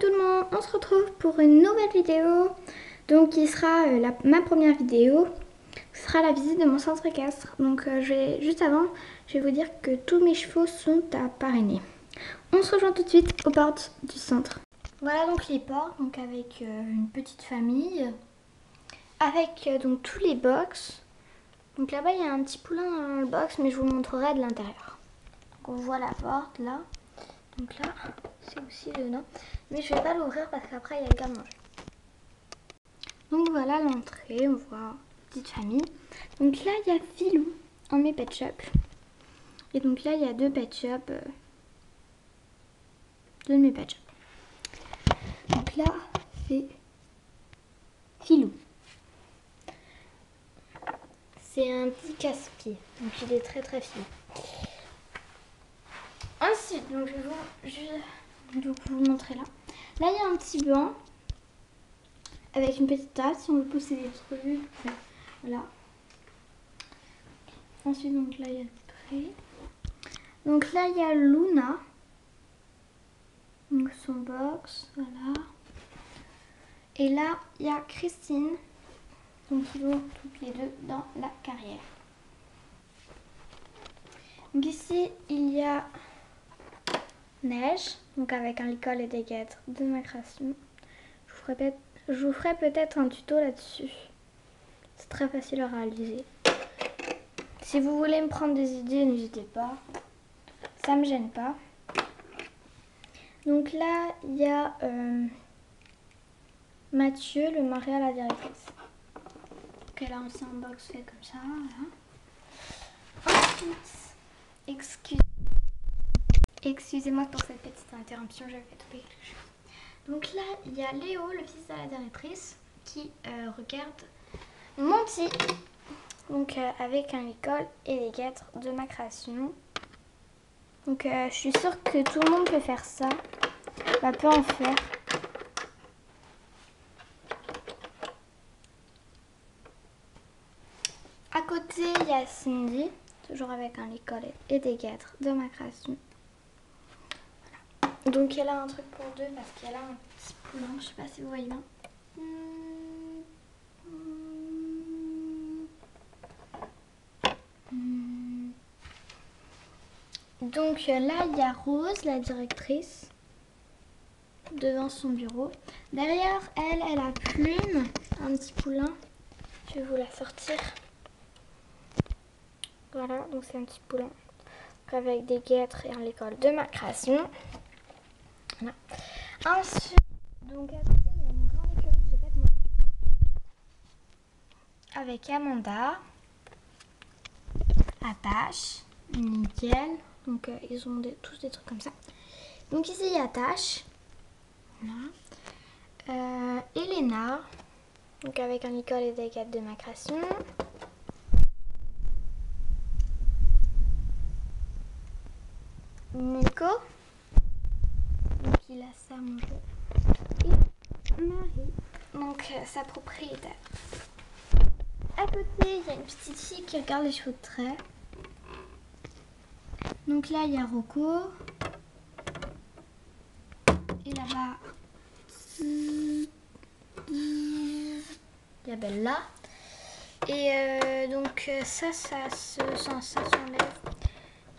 tout le monde, on se retrouve pour une nouvelle vidéo, donc qui sera ma première vidéo, ce sera la visite de mon centre équestre. Donc juste avant, je vais vous dire que tous mes chevaux sont à parrainer. On se rejoint tout de suite aux portes du centre. Voilà donc les portes, donc avec une petite famille, avec donc tous les box. Donc là-bas il y a un petit poulain dans le box, mais je vous montrerai de l'intérieur. Donc on voit la porte là. Donc là, c'est aussi dedans. Mais je vais pas l'ouvrir parce qu'après il y a le garde-manger. Donc voilà l'entrée, on voit une petite famille. Donc là il y a Filou en mes pet shop. Et donc là il y a deux pet shop. Deux de mes pet shop. Donc là c'est Filou. C'est un petit casse-pied. Donc il est très très fin. Ensuite, donc je vais vous montrer là. Là, il y a un petit banc avec une petite table si on veut pousser des trucs. Voilà. Ensuite, donc là, il y a le pré. Donc là, il y a Luna. Donc son box, voilà. Et là, il y a Christine. Donc ils vont toutes les deux dans la carrière. Donc ici, il y a Neige, donc avec un licol et des guêtres de ma création. Je vous ferai peut-être un tuto là-dessus. C'est très facile à réaliser. Si vous voulez me prendre des idées, n'hésitez pas. Ça me gêne pas. Donc là, il y a Mathieu, le mari à la directrice. Donc elle a aussi un box fait comme ça. Voilà. Ensuite, excusez-moi pour cette petite interruption, j'avais trouvé quelque chose. Donc là, il y a Léo, le fils de la directrice, qui regarde Monty. Donc avec un licol et des guêtres de ma création. Donc je suis sûre que tout le monde peut faire ça. Bah, peut en faire. À côté, il y a Cindy, toujours avec un licol et des guêtres de ma création. Donc elle a un truc pour deux parce qu'elle a un petit poulain, je sais pas si vous voyez bien. Donc là il y a Rose, la directrice, devant son bureau. Derrière elle, elle a Plume, un petit poulain. Je vais vous la sortir. Voilà, donc c'est un petit poulain avec des guêtres et un licol de ma création. Voilà. Ensuite, donc à côté, il y a une grande écurie que j'ai faite moi. Avec Amanda, Apache, Nickel. Donc ils ont tous des trucs comme ça. Donc ici, il y a Tache. Voilà. Elena, donc avec un licol et des guêtres de ma création. Nico. Donc il a ça à manger. Et Marie, donc sa propriétaire. À côté, il y a une petite fille qui regarde les chevaux de trait. Donc là, il y a Rocco. Et là-bas, il y a Bella. Et donc ça s'enlève.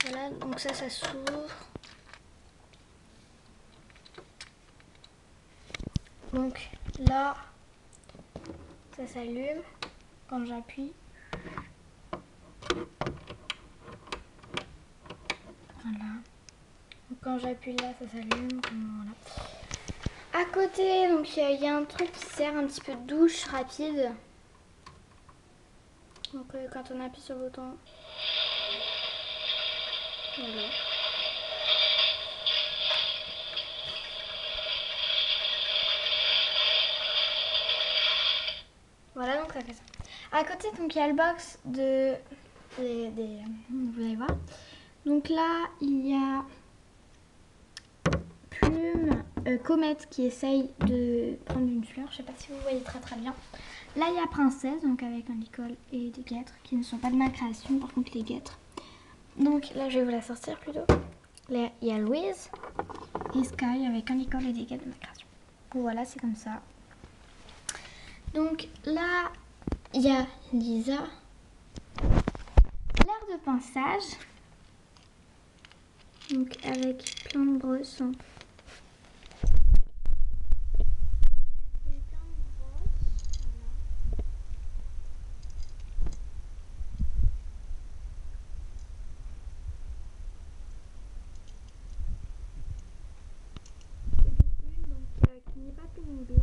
Voilà, donc ça s'ouvre. Donc là, ça s'allume quand j'appuie. Voilà. Donc quand j'appuie là, ça s'allume. Voilà. À côté, donc il y a un truc qui sert un petit peu de douche rapide. Donc quand on appuie sur le bouton, voilà. Voilà, donc ça fait ça. À côté, donc il y a le box de vous allez voir. Donc là, il y a Plume, Comète qui essaye de prendre une fleur. Je sais pas si vous voyez très très bien. Là, il y a Princesse, donc avec un licol et des guêtres qui ne sont pas de ma création, par contre les guêtres. Donc là, je vais vous la sortir plutôt. Là, il y a Louise et Sky avec un licol et des guêtres de ma création. Voilà, c'est comme ça. Donc là, il y a Lisa. L'air de pinçage. Donc avec plein de brosses. Qui n'est pas pénible.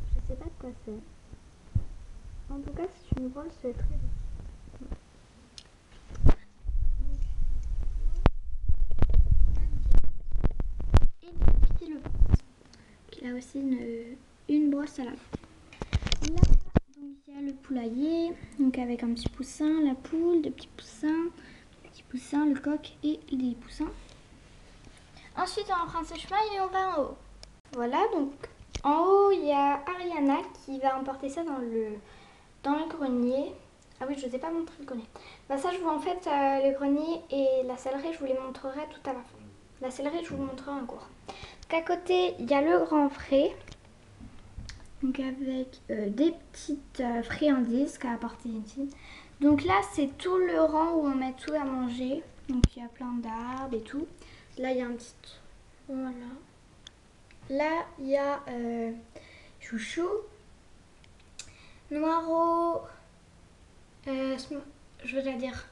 Je sais pas de quoi c'est. En tout cas, c'est une brosse très douce. Et c'est le qui a aussi une brosse à la main. Là, donc il y a le poulailler, donc avec un petit poussin, la poule, deux petits poussins, le coq et les poussins. Ensuite, on emprunte ce chemin et on va en haut. Voilà, donc en haut, il y a Ariana qui va emporter ça dans le grenier. Ah oui, je ne vous ai pas montré le grenier. Bah ça, je vous en fait le grenier et la sellerie, je vous les montrerai tout à la fin. La sellerie, je vous montrerai en cours. Donc à côté, il y a le grand frais. Donc avec des petites friandises qu'a apporté Yentine. Donc là, c'est tout le rang où on met tout à manger. Donc il y a plein d'arbres et tout. Là, il y a un petit... Voilà. Là, il y a Chouchou, Noiro, je veux dire,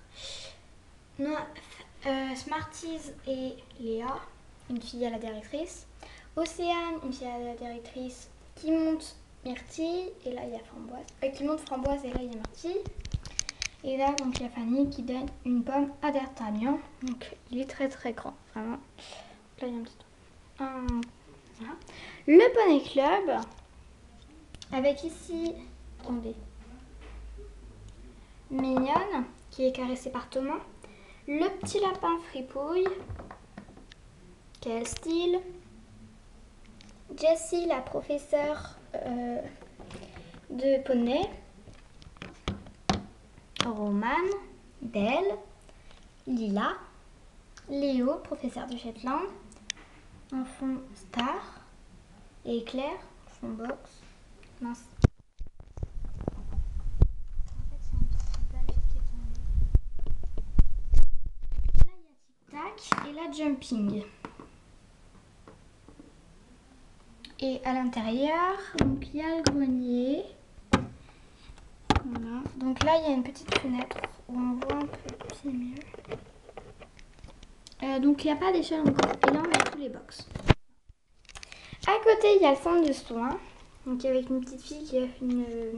Smarties et Léa, une fille à la directrice. Océane, une fille à la directrice qui monte Myrtille, et là il y a Framboise. Qui monte Framboise et là il y a Myrtille. Et là donc il y a Fanny qui donne une pomme à D'Artagnan. Donc il est très très grand, vraiment. Là il y a un petit voilà. Le Poney Club avec ici, attendez, Mignonne qui est caressée par Thomas. Le petit lapin Fripouille, quel style. Jessie, la professeure de poney. Romane, Belle, Lila, Léo, professeur de Shetland, en fond Star, et Claire, fond box. Mince. En fait, c'est un petit balai qui est tombé. Là, il y a Tic Tac et là, Jumping. Et à l'intérieur, donc il y a le grenier. Voilà. Donc là, il y a une petite fenêtre où on voit un peu mieux. Donc il n'y a pas d'échelle encore. Et là, on a tous les box. À côté, il y a le centre de soins. Donc avec une petite fille qui a fait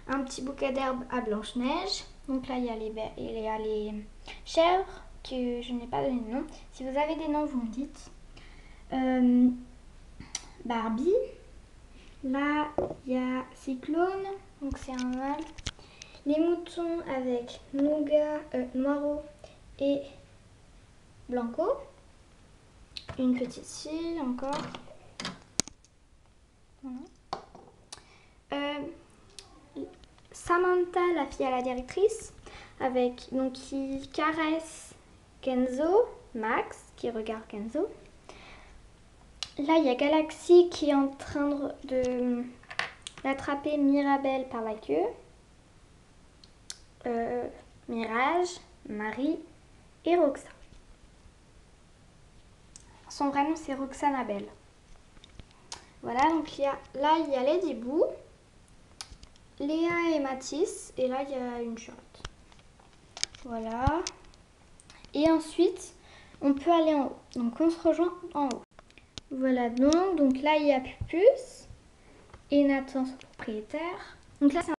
un petit bouquet d'herbes à Blanche-Neige. Donc là, il y a les chèvres que je n'ai pas donné de nom. Si vous avez des noms, vous me dites. Barbie. Là, il y a Cyclone, donc c'est un mâle. Les moutons avec Noiro et Blanco. Une petite fille encore. Voilà. Samantha, la fille à la directrice, avec donc qui caresse Kenzo, Max qui regarde Kenzo. Là, il y a Galaxy qui est en train d'attraper Mirabelle par la queue. Mirage, Marie et Roxane. Son vrai nom, c'est Roxane Abel. Voilà, donc là, il y a Ladyboo, Léa et Mathis. Et là, il y a une Charlotte. Voilà. Et ensuite, on peut aller en haut. Donc, on se rejoint en haut. Voilà, donc là il y a Pupus et Nathan, son propriétaire. Donc là, c'est